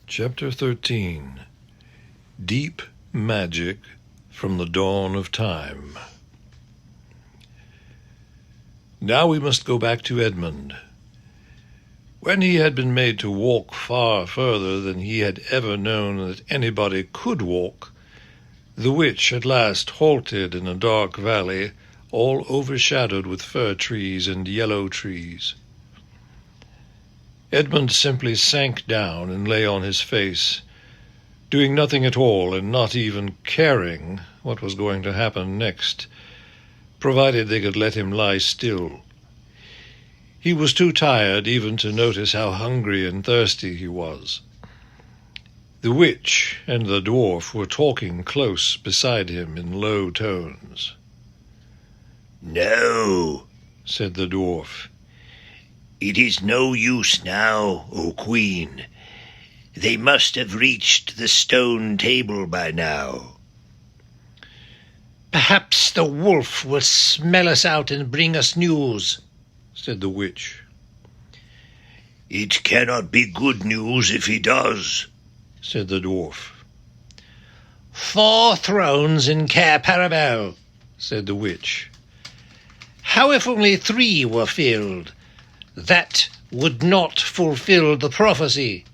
Chapter 13. Deep Magic from the Dawn of Time. Now we must go back to Edmund. When he had been made to walk far further than he had ever known that anybody could walk, the witch at last halted in a dark valley, all overshadowed with fir trees and yellow trees. Edmund simply sank down and lay on his face, doing nothing at all and not even caring what was going to happen next, provided they could let him lie still. He was too tired even to notice how hungry and thirsty he was. The witch and the dwarf were talking close beside him in low tones. "No," said the dwarf. "It is no use now, O Queen. They must have reached the stone table by now." "Perhaps the wolf will smell us out and bring us news," said the witch. "It cannot be good news if he does," said the dwarf. "4 thrones in Cair Paravel," said the witch. "How if only 3 were filled? That would not fulfill the prophecy."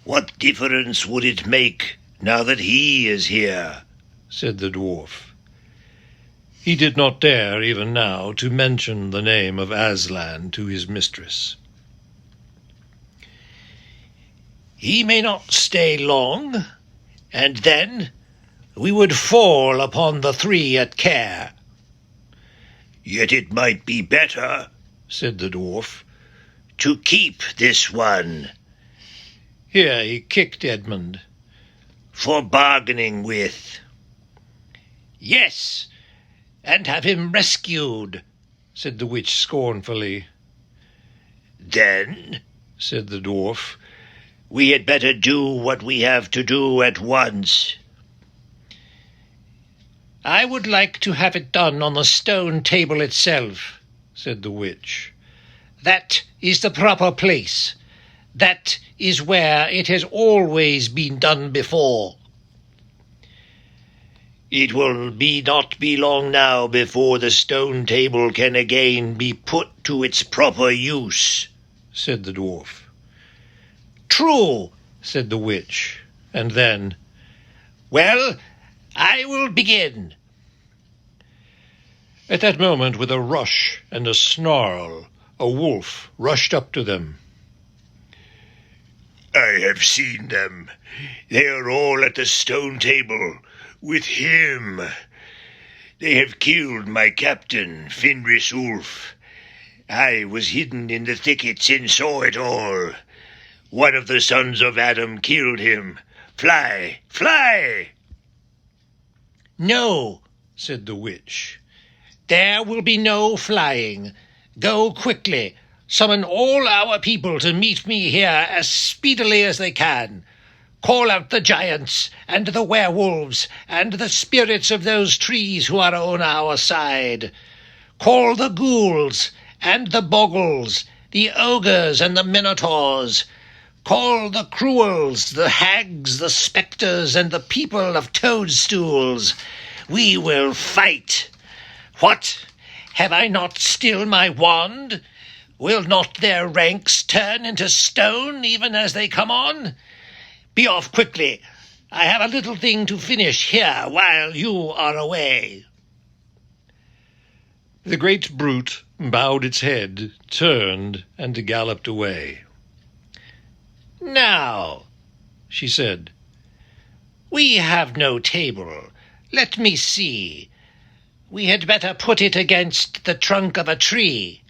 "What difference would it make now that he is here?" said the dwarf. He did not dare, even now, to mention the name of Aslan to his mistress. "He may not stay long, and then we would fall upon the 3 at Cair." "Yet it might be better," said the dwarf, "to keep this one." Here he kicked Edmund. "For bargaining with." "Yes, and have him rescued," said the witch scornfully. "Then," said the dwarf, "we had better do what we have to do at once." "I would like to have it done on the stone table itself," said the witch. "That is the proper place. That is where it has always been done before." "It will not be long now before the stone table can again be put to its proper use," said the dwarf. "True," said the witch, and then, "Well, I will begin." At that moment, with a rush and a snarl, a wolf rushed up to them. "I have seen them. They are all at the stone table, with him. They have killed my captain, Fenris Ulf. I was hidden in the thickets and saw it all. One of the sons of Adam killed him. Fly, fly!" "No," said the witch. "There will be no flying. Go quickly. Summon all our people to meet me here as speedily as they can. Call out the giants and the werewolves and the spirits of those trees who are on our side. Call the ghouls and the bogles, the ogres and the minotaurs. Call the cruels, the hags, the spectres, and the people of toadstools. We will fight. What? Have I not still my wand? Will not their ranks turn into stone even as they come on? Be off quickly. I have a little thing to finish here while you are away." The great brute bowed its head, turned, and galloped away. "Now," she said, "we have no table. Let me see. We had better put it against the trunk of a tree."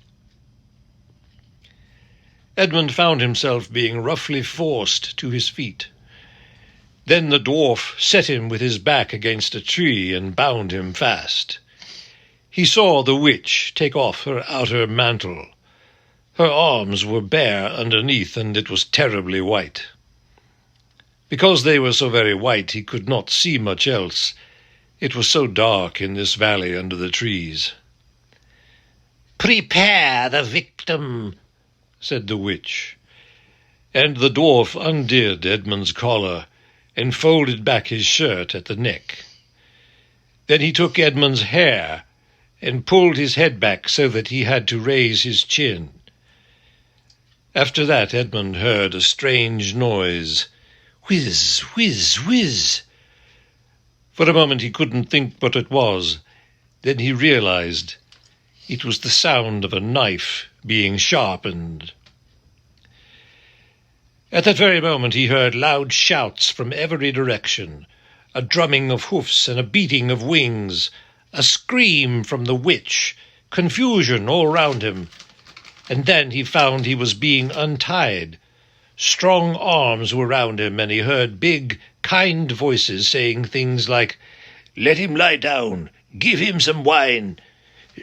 Edmund found himself being roughly forced to his feet. Then the dwarf set him with his back against a tree and bound him fast. He saw the witch take off her outer mantle. Her arms were bare underneath, and it was terribly white. Because they were so very white, he could not see much else. It was so dark in this valley under the trees. "Prepare the victim," said the witch. and the dwarf undid Edmund's collar and folded back his shirt at the neck. Then he took Edmund's hair and pulled his head back so that he had to raise his chin. After that Edmund heard a strange noise. Whiz, whiz, whiz. For a moment he couldn't think what it was. Then he realized it was the sound of a knife being sharpened. At that very moment he heard loud shouts from every direction, a drumming of hoofs and a beating of wings, a scream from the witch, confusion all round him. And then he found he was being untied. Strong arms were round him, and he heard big, kind voices saying things like, "Let him lie down. Give him some wine.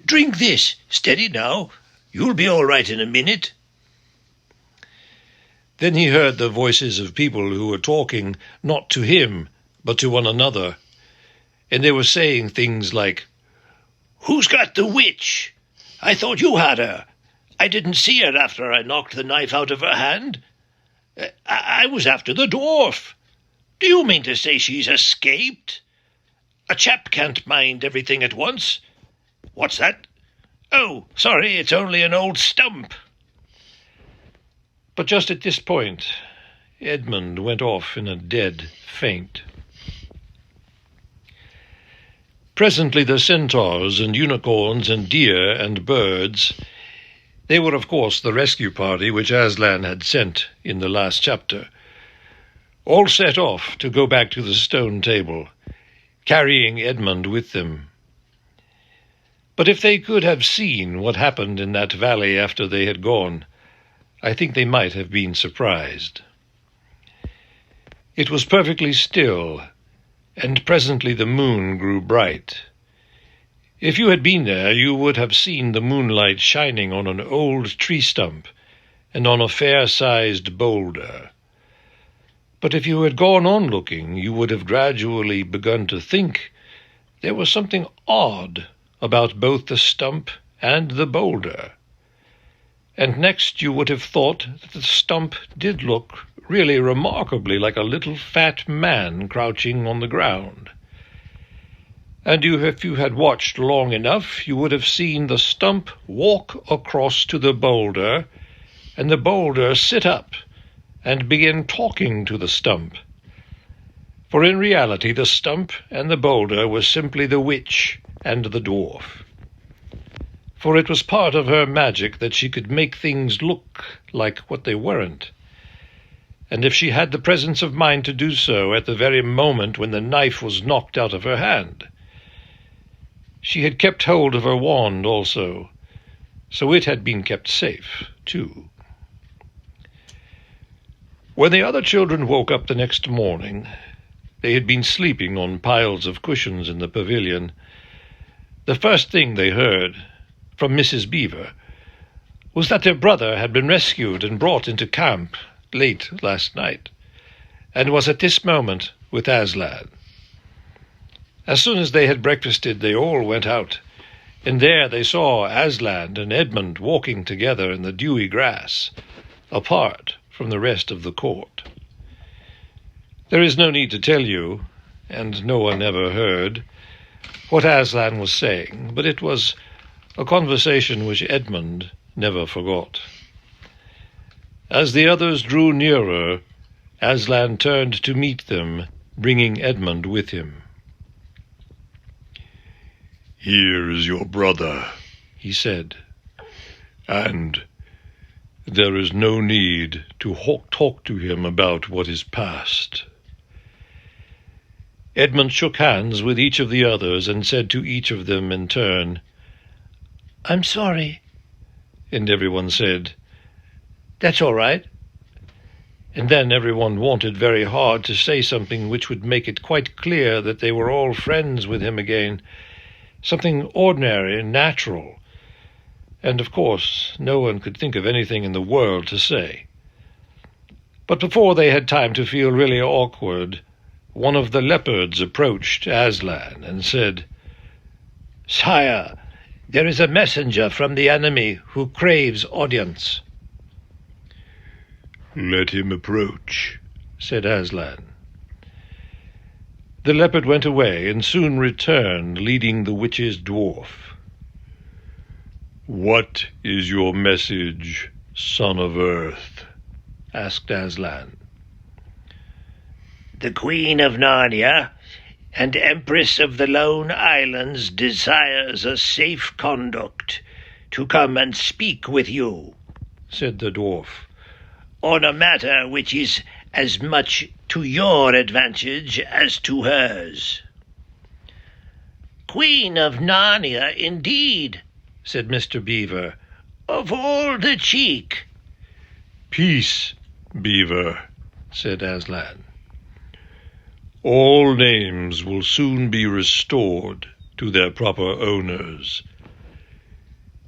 Drink this. Steady now. You'll be all right in a minute." Then he heard the voices of people who were talking not to him, but to one another. And they were saying things like, "Who's got the witch? I thought you had her. I didn't see her after I knocked the knife out of her hand. I was after the dwarf. Do you mean to say she's escaped? A chap can't mind everything at once. What's that? Oh, sorry, it's only an old stump." But just at this point, Edmund went off in a dead faint. Presently the centaurs and unicorns and deer and birds, they were of course the rescue party which Aslan had sent in the last chapter, all set off to go back to the stone table, carrying Edmund with them. But if they could have seen what happened in that valley after they had gone, I think they might have been surprised. It was perfectly still, and presently the moon grew bright. If you had been there, you would have seen the moonlight shining on an old tree stump and on a fair-sized boulder. But if you had gone on looking, you would have gradually begun to think there was something odd about both the stump and the boulder. And next you would have thought that the stump did look really remarkably like a little fat man crouching on the ground. And if you had watched long enough, you would have seen the stump walk across to the boulder, and the boulder sit up and begin talking to the stump. For in reality the stump and the boulder were simply the witch and the dwarf. For it was part of her magic that she could make things look like what they weren't. And if she had the presence of mind to do so at the very moment when the knife was knocked out of her hand. She had kept hold of her wand also, so it had been kept safe, too. When the other children woke up the next morning, they had been sleeping on piles of cushions in the pavilion. The first thing they heard from Mrs. Beaver was that their brother had been rescued and brought into camp late last night, and was at this moment with Aslan. As soon as they had breakfasted, they all went out, and there they saw Aslan and Edmund walking together in the dewy grass, apart from the rest of the court. There is no need to tell you, and no one ever heard, what Aslan was saying, but it was a conversation which Edmund never forgot. As the others drew nearer, Aslan turned to meet them, bringing Edmund with him. "Here is your brother," he said, "and there is no need to talk to him about what is past." Edmund shook hands with each of the others and said to each of them in turn, "I'm sorry." And everyone said, "That's all right." And then everyone wanted very hard to say something which would make it quite clear that they were all friends with him again, something ordinary and natural. And of course no one could think of anything in the world to say. But before they had time to feel really awkward, one of the leopards approached Aslan and said, "Sire, there is a messenger from the enemy who craves audience." "Let him approach," said Aslan. The leopard went away and soon returned, leading the witch's dwarf. "What is your message, son of earth?" asked Aslan. "The Queen of Narnia and Empress of the Lone Islands desires a safe conduct to come and speak with you," said the dwarf, "on a matter which is as much to your advantage as to hers." "Queen of Narnia, indeed," said Mr. Beaver. "Of all the cheek." "Peace, Beaver," said Aslan. "All names will soon be restored to their proper owners.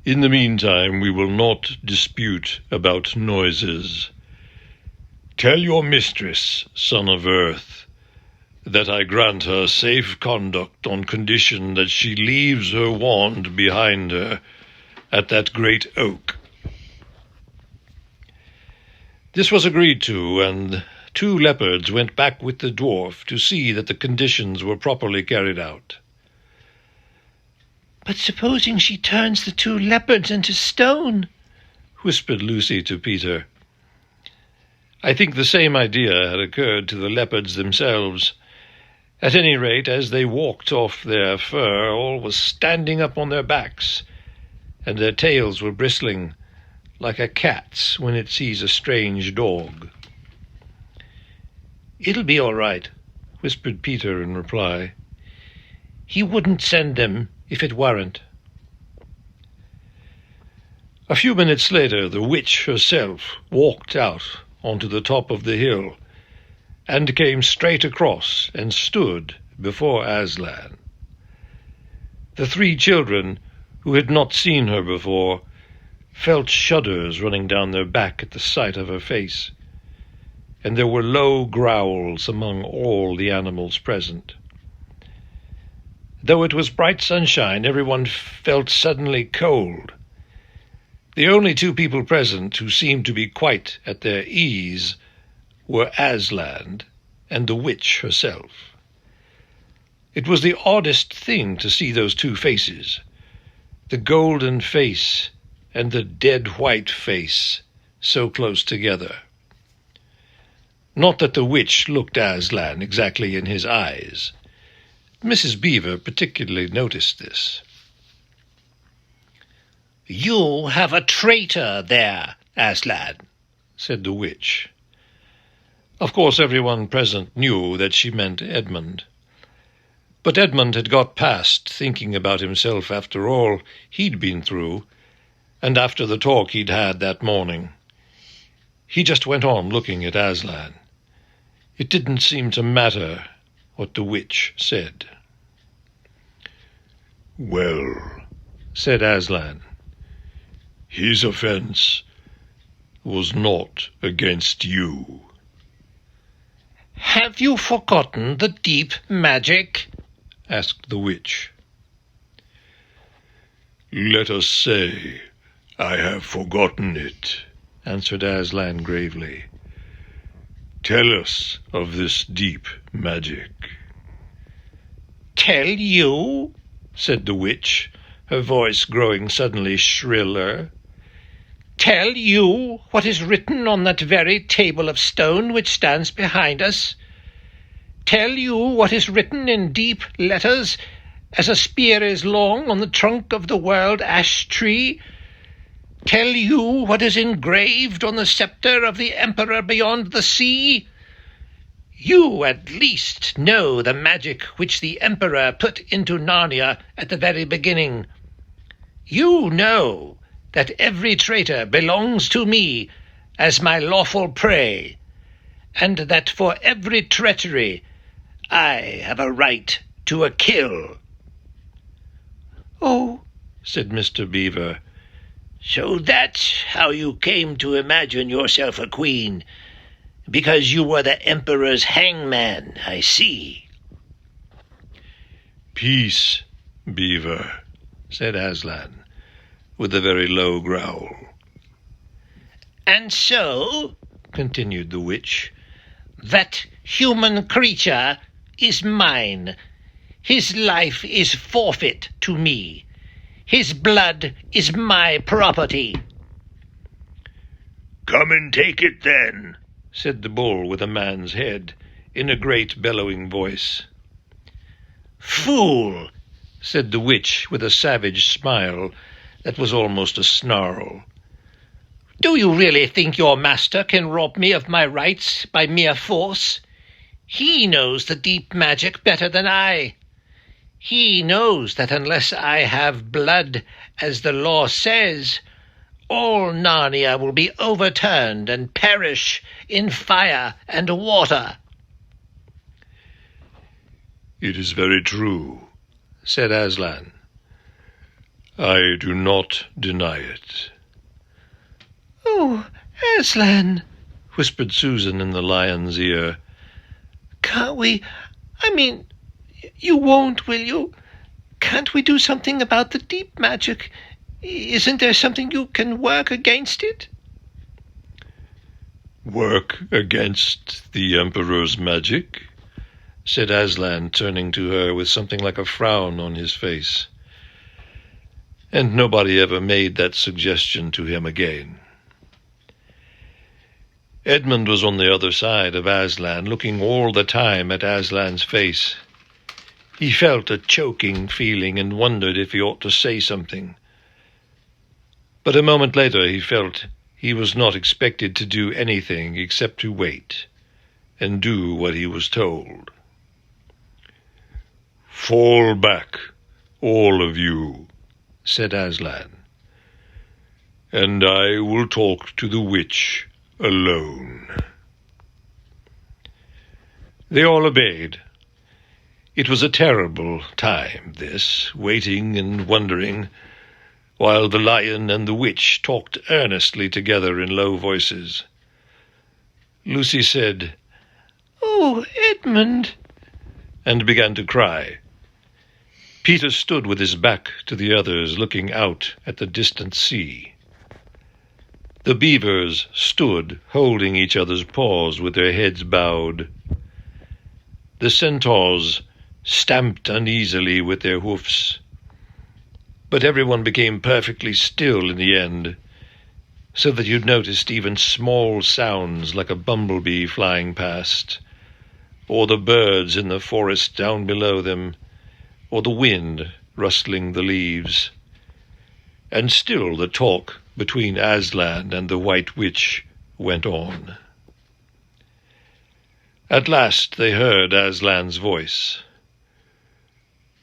In the meantime, we will not dispute about noises. Tell your mistress, son of earth, that I grant her safe conduct on condition that she leaves her wand behind her at that great oak." This was agreed to, and 2 leopards went back with the dwarf to see that the conditions were properly carried out. "But supposing she turns the 2 leopards into stone?" whispered Lucy to Peter. I think the same idea had occurred to the leopards themselves. At any rate, as they walked off their fur, all was standing up on their backs, and their tails were bristling, like a cat's when it sees a strange dog. "It'll be all right," whispered Peter in reply. "He wouldn't send them if it weren't." A few minutes later, the witch herself walked out onto the top of the hill, and came straight across and stood before Aslan. The 3 children, who had not seen her before, felt shudders running down their back at the sight of her face, and there were low growls among all the animals present. Though it was bright sunshine, everyone felt suddenly cold. The only 2 people present who seemed to be quite at their ease were Aslan and the witch herself. It was the oddest thing to see those 2 faces, the golden face and the dead white face, so close together. Not that the witch looked Aslan exactly in his eyes. Mrs. Beaver particularly noticed this. "You have a traitor there, Aslan," said the witch. Of course everyone present knew that she meant Edmund. But Edmund had got past thinking about himself after all he'd been through, and after the talk he'd had that morning. He just went on looking at Aslan. It didn't seem to matter what the witch said. "Well," said Aslan, "his offense was not against you." "Have you forgotten the deep magic?" asked the witch. "Let us say I have forgotten it," answered Aslan gravely. "Tell us of this deep magic." "Tell you?" said the witch, her voice growing suddenly shriller. "Tell you what is written on that very table of stone which stands behind us? Tell you what is written in deep letters, as a spear is long, on the trunk of the world ash tree? Tell you what is engraved on the sceptre of the Emperor beyond the sea? You at least know the magic which the Emperor put into Narnia at the very beginning. You know that every traitor belongs to me as my lawful prey, and that for every treachery I have a right to a kill." "Oh," said Mr. Beaver. "So that's how you came to imagine yourself a queen, because you were the Emperor's hangman, I see." "Peace, Beaver," said Aslan, with a very low growl. "And so, continued the witch, "that human creature is mine. His life is forfeit to me. His blood is my property." "Come and take it then," said the bull with a man's head, in a great bellowing voice. "Fool!" said the witch with a savage smile that was almost a snarl. "Do you really think your master can rob me of my rights by mere force? He knows the deep magic better than I. He knows that unless I have blood, as the law says, all Narnia will be overturned and perish in fire and water." "It is very true," said Aslan. "I do not deny it." "Oh, Aslan," whispered Susan in the lion's ear. "Can't we... you won't, will you? Can't we do something about the deep magic? Isn't there something you can work against it?" "Work against the Emperor's magic?" said Aslan, turning to her with something like a frown on his face. And nobody ever made that suggestion to him again. Edmund was on the other side of Aslan, looking all the time at Aslan's face. He felt a choking feeling and wondered if he ought to say something. But a moment later he felt he was not expected to do anything except to wait and do what he was told. "Fall back, all of you," said Aslan, "and I will talk to the witch alone." They all obeyed. It was a terrible time, this, waiting and wondering, while the lion and the witch talked earnestly together in low voices. Lucy said, "Oh, Edmund," and began to cry. Peter stood with his back to the others, looking out at the distant sea. The beavers stood, holding each other's paws with their heads bowed. The centaurs stamped uneasily with their hoofs. But everyone became perfectly still in the end, so that you'd noticed even small sounds like a bumblebee flying past, or the birds in the forest down below them, or the wind rustling the leaves. And still the talk between Aslan and the White Witch went on. At last they heard Aslan's voice.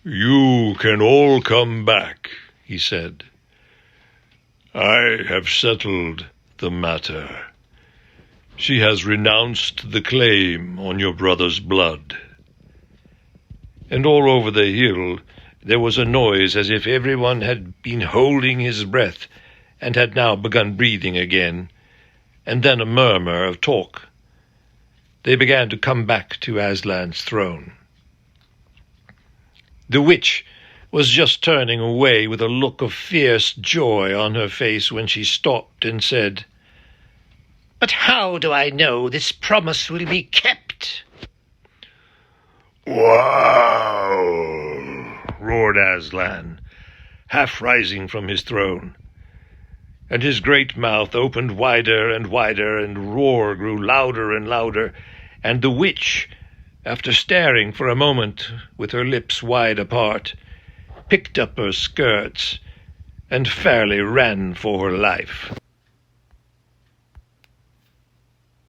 "You can all come back," he said. "I have settled the matter. She has renounced the claim on your brother's blood." And all over the hill there was a noise as if everyone had been holding his breath and had now begun breathing again, and then a murmur of talk. They began to come back to Aslan's throne. The witch was just turning away with a look of fierce joy on her face when she stopped and said, "But how do I know this promise will be kept?" "Wow!" roared Aslan, half rising from his throne. And his great mouth opened wider and wider, and roar grew louder and louder, and the witch, after staring for a moment with her lips wide apart, picked up her skirts and fairly ran for her life.